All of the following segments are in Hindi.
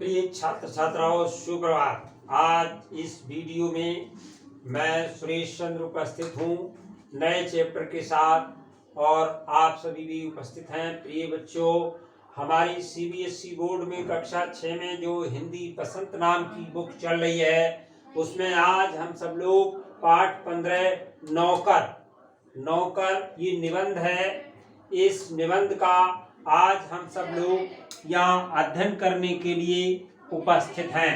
प्रिय छात्र छात्राओं, सुप्रभात। आज इस वीडियो में मैं सुरेश चंद्र उपस्थित हूँ नए चैप्टर के साथ और आप सभी भी उपस्थित हैं। प्रिय बच्चों, हमारी सीबीएसई बोर्ड में कक्षा 6 में जो हिंदी बसंत नाम की बुक चल रही है उसमें आज हम सब लोग पाठ 15 नौकर ये निबंध है। इस निबंध का आज हम सब लोग यहाँ अध्ययन करने के लिए उपस्थित हैं।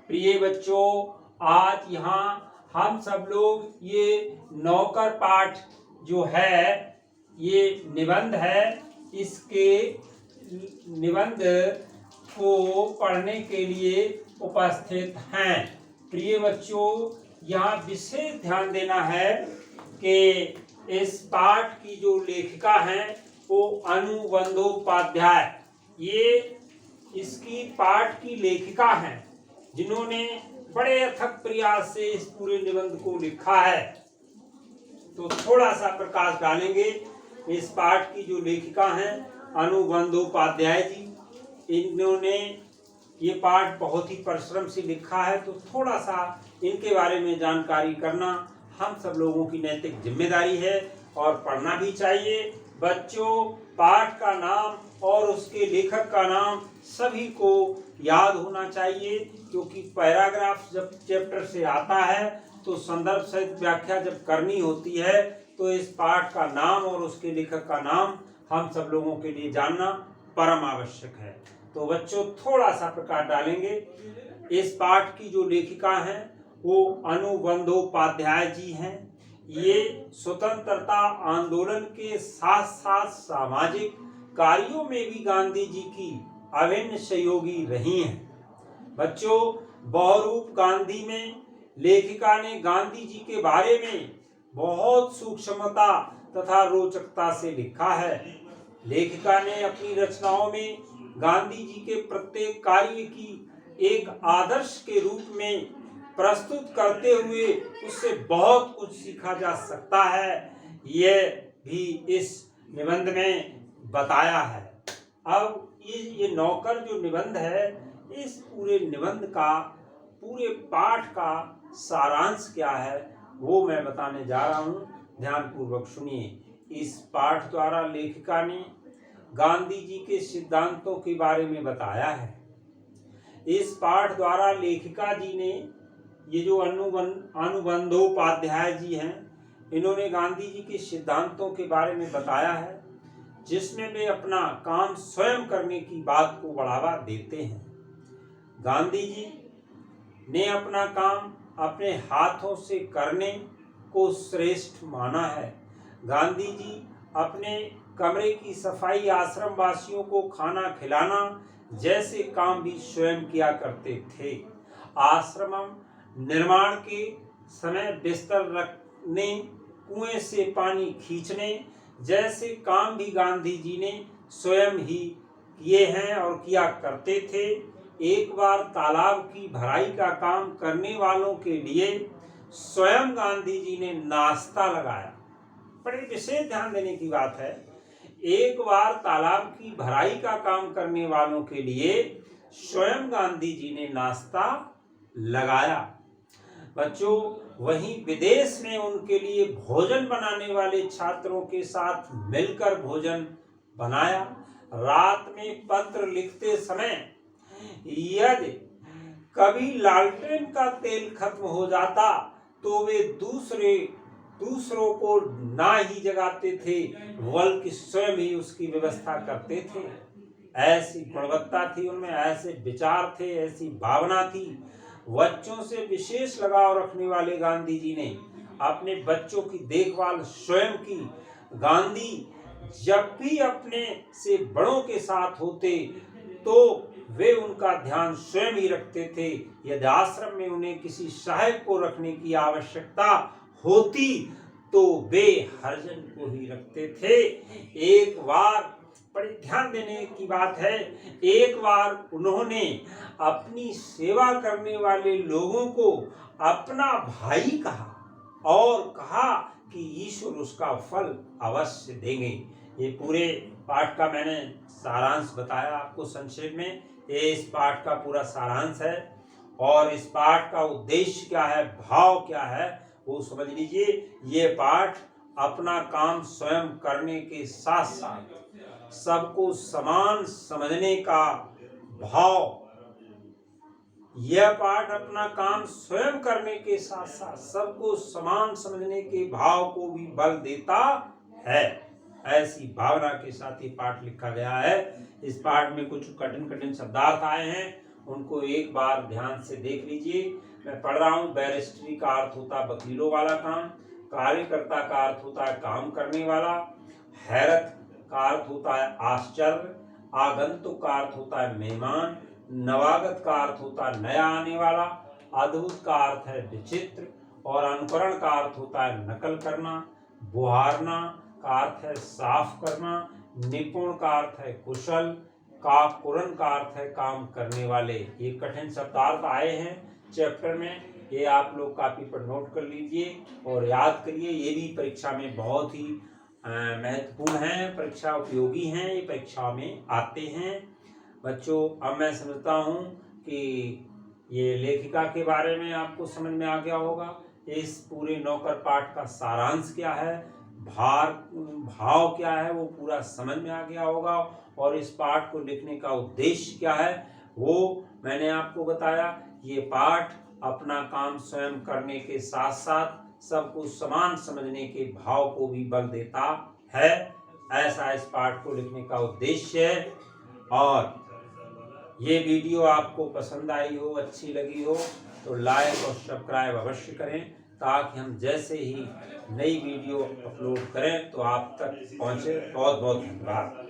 प्रिय बच्चों, आज यहाँ हम सब लोग ये नौकर पाठ जो है ये निबंध है, इसके निबंध को पढ़ने के लिए उपस्थित हैं। प्रिय बच्चों, यहाँ विशेष ध्यान देना है कि इस पाठ की जो लेखिका हैं वो अनु बंदोपाध्याय, ये इसकी पाठ की लेखिका हैं जिन्होंने बड़े अथक प्रयास से इस पूरे निबंध को लिखा है। तो थोड़ा सा प्रकाश डालेंगे। इस पाठ की जो लेखिका हैं अनु बंदोपाध्याय जी, इन्होंने ये पाठ बहुत ही परिश्रम से लिखा है, तो थोड़ा सा इनके बारे में जानकारी करना हम सब लोगों की नैतिक जिम्मेदारी है और पढ़ना भी चाहिए। बच्चों, पाठ का नाम और उसके लेखक का नाम सभी को याद होना चाहिए, क्योंकि पैराग्राफ जब चैप्टर से आता है तो संदर्भ सहित व्याख्या जब करनी होती है तो इस पाठ का नाम और उसके लेखक का नाम हम सब लोगों के लिए जानना परम आवश्यक है। तो बच्चों, थोड़ा सा प्रकाश डालेंगे। इस पाठ की जो लेखिका हैं वो अनु बंदोपाध्याय जी हैं। ये स्वतंत्रता आंदोलन के साथ साथ सामाजिक कार्यों में भी गांधी जी की अभिन्न सहयोगी रही हैं। बच्चों, बहुरूप गांधी में लेखिका ने गांधी जी के बारे में बहुत सूक्ष्मता तथा रोचकता से लिखा है। लेखिका ने अपनी रचनाओं में गांधी जी के प्रत्येक कार्य की एक आदर्श के रूप में प्रस्तुत करते हुए उससे बहुत कुछ सीखा जा सकता है, यह भी इस निबंध में बताया है। अब ये नौकर जो निबंध है, इस पूरे निबंध का, पूरे पाठ का सारांश क्या है वो मैं बताने जा रहा हूँ। ध्यान पूर्वक सुनिए। इस पाठ द्वारा लेखिका ने गांधी जी के सिद्धांतों के बारे में बताया है। इस पाठ द्वारा लेखिका जी ने, ये जो अनु बंदोपाध्याय जी हैं, इन्होंने गांधी जी के सिद्धांतों के बारे में बताया है, जिसमें वे अपना काम स्वयं करने की बात को बढ़ावा देते हैं। गांधी जी ने अपना काम अपने हाथों से करने को श्रेष्ठ माना है। गांधी जी अपने कमरे की सफाई, आश्रम वासियों को खाना खिलाना जैसे काम भी स्वयं किया करते थे। आश्रम निर्माण के समय बिस्तर रखने, कुएं से पानी खींचने जैसे काम भी गांधी जी ने स्वयं ही किए हैं और किया करते थे। एक बार तालाब की भराई का काम करने वालों के लिए स्वयं गांधी जी ने नाश्ता लगाया। बड़े विशेष ध्यान देने की बात है। एक बार तालाब की भराई का काम करने वालों के लिए स्वयं गांधी जी ने नाश्ता लगाया। बच्चों, वहीं विदेश में उनके लिए भोजन बनाने वाले छात्रों के साथ मिलकर भोजन बनाया। रात में पत्र लिखते समय यदि कभी लालटेन का तेल खत्म हो जाता तो वे दूसरों को ना ही जगाते थे, बल्कि स्वयं ही उसकी व्यवस्था करते थे। ऐसी गुणवत्ता थी उनमें, ऐसे विचार थे, ऐसी भावना थी। बच्चों से विशेष लगाव रखने वाले गांधी जी ने अपने बच्चों की देखभाल स्वयं की। गांधी जब भी अपने से बड़ों के साथ होते तो वे उनका ध्यान स्वयं ही रखते थे। यदि आश्रम में उन्हें किसी सहायक को रखने की आवश्यकता होती तो वे हरिजन को ही रखते थे। एक बार, बड़े ध्यान देने की बात है, एक बार उन्होंने अपनी सेवा करने वाले लोगों को अपना भाई कहा और कहा कि ईश्वर उसका फल अवश्य देंगे। ये पूरे पाठ का मैंने सारांश बताया आपको संक्षेप में। ये इस पाठ का पूरा सारांश है। और इस पाठ का उद्देश्य क्या है, भाव क्या है, वो समझ लीजिए। ये पाठ अपना काम स्वयं करने के साथ साथ सबको समान समझने का भाव, यह पाठ अपना काम स्वयं करने के साथ साथ सबको समान समझने के भाव को भी बल देता है। ऐसी भावना के साथ ये पाठ लिखा गया है। इस पाठ में कुछ कठिन शब्दार्थ आए हैं, उनको एक बार ध्यान से देख लीजिए। मैं पढ़ रहा हूँ। बैरिस्ट्री का अर्थ होता है वकीलों वाला काम, कार्यकर्ता का अर्थ होता है काम करने वाला, हैरत का अर्थ होता है आश्चर्य, आगंतुक का अर्थ होता है मेहमान, नवागत का अर्थ होता है नया आने वाला, अद्भुत का अर्थ है विचित्र, और अनुकरण का अर्थ होता है नकल करना, बुहारना का अर्थ है साफ करना, निपुण का अर्थ है कुशल, काकुरन का अर्थ है काम करने वाले। ये कठिन शब्दार्थ आए हैं चैप्टर में, ये आप लोग कॉपी पर नोट कर लीजिए और याद करिए। ये भी परीक्षा में बहुत ही महत्वपूर्ण हैं, परीक्षा उपयोगी हैं, ये परीक्षा में आते हैं बच्चों। अब मैं समझता हूँ कि ये लेखिका के बारे में आपको समझ में आ गया होगा। इस पूरे नौकर पाठ का सारांश क्या है, भाव क्या है, वो पूरा समझ में आ गया होगा। और इस पाठ को लिखने का उद्देश्य क्या है वो मैंने आपको बताया। ये पाठ अपना काम स्वयं करने के साथ साथ सबको समान समझने के भाव को भी बल देता है, ऐसा इस पाठ को लिखने का उद्देश्य है। और ये वीडियो आपको पसंद आई हो, अच्छी लगी हो तो लाइक और सब्सक्राइब अवश्य करें, ताकि हम जैसे ही नई वीडियो अपलोड करें तो आप तक पहुंचे। बहुत बहुत धन्यवाद।